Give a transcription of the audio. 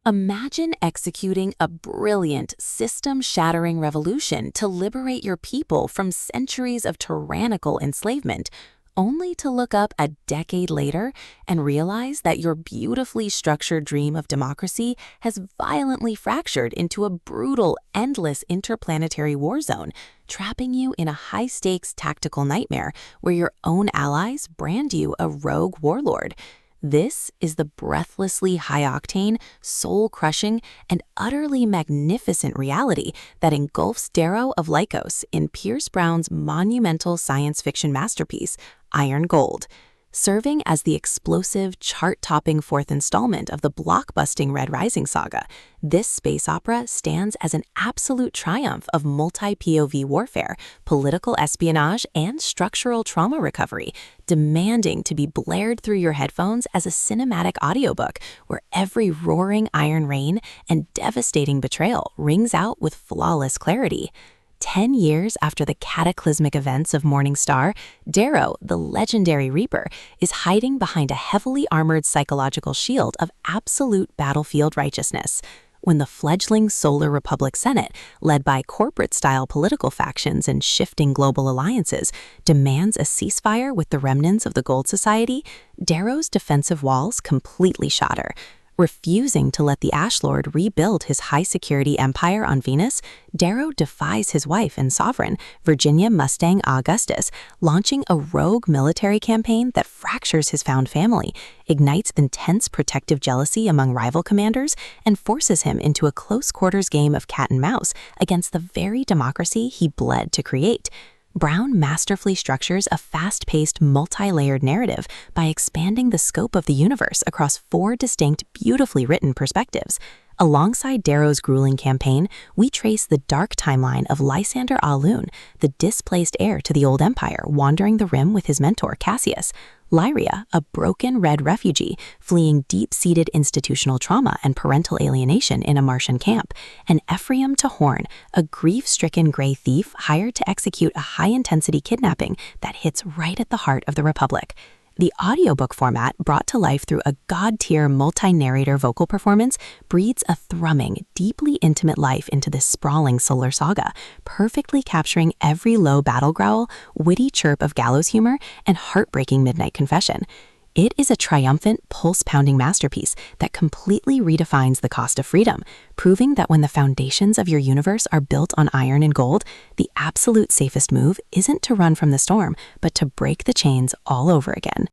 Imagine executing a brilliant, system-shattering revolution to liberate your people from centuries of tyrannical enslavement, only to look up a decade later and realize that your beautifully structured dream of democracy has violently fractured into a brutal, endless interplanetary war zone, trapping you in a high-stakes tactical nightmare where your own allies brand you a rogue warlord. This is the breathlessly high-octane, soul-crushing, and utterly magnificent reality that engulfs Darrow of Lykos in Pierce Brown's monumental science fiction masterpiece, Iron Gold. Serving as the explosive, chart-topping fourth installment of the blockbusting Red Rising saga, this space opera stands as an absolute triumph of multi-POV warfare, political espionage, and structural trauma recovery, demanding to be blared through your headphones as a cinematic audiobook where every roaring iron rain and devastating betrayal rings out with flawless clarity. 10 years after the cataclysmic events of Morning Star, Darrow, the legendary Reaper, is hiding behind a heavily armored psychological shield of absolute battlefield righteousness. When the fledgling Solar Republic Senate, led by corporate-style political factions and shifting global alliances, demands a ceasefire with the remnants of the Gold Society, Darrow's defensive walls completely shatter. Refusing to let the Ash Lord rebuild his high-security empire on Venus, Darrow defies his wife and sovereign, Virginia Mustang Augustus, launching a rogue military campaign that fractures his found family, ignites intense protective jealousy among rival commanders, and forces him into a close-quarters game of cat and mouse against the very democracy he bled to create. Brown masterfully structures a fast-paced, multi-layered narrative by expanding the scope of the universe across 4 distinct, beautifully written perspectives. Alongside Darrow's grueling campaign, we trace the dark timeline of Lysander Lune, the displaced heir to the Old Empire wandering the Rim with his mentor Cassius. Lyria, a broken red refugee fleeing deep-seated institutional trauma and parental alienation in a Martian camp, and Ephraim to Horn, a grief-stricken gray thief hired to execute a high-intensity kidnapping that hits right at the heart of the Republic. The audiobook format, brought to life through a god-tier multi-narrator vocal performance, breathes a thrumming, deeply intimate life into this sprawling solar saga, perfectly capturing every low battle growl, witty chirp of gallows humor, and heartbreaking midnight confession. It is a triumphant, pulse-pounding masterpiece that completely redefines the cost of freedom, proving that when the foundations of your universe are built on iron and gold, the absolute safest move isn't to run from the storm, but to break the chains all over again.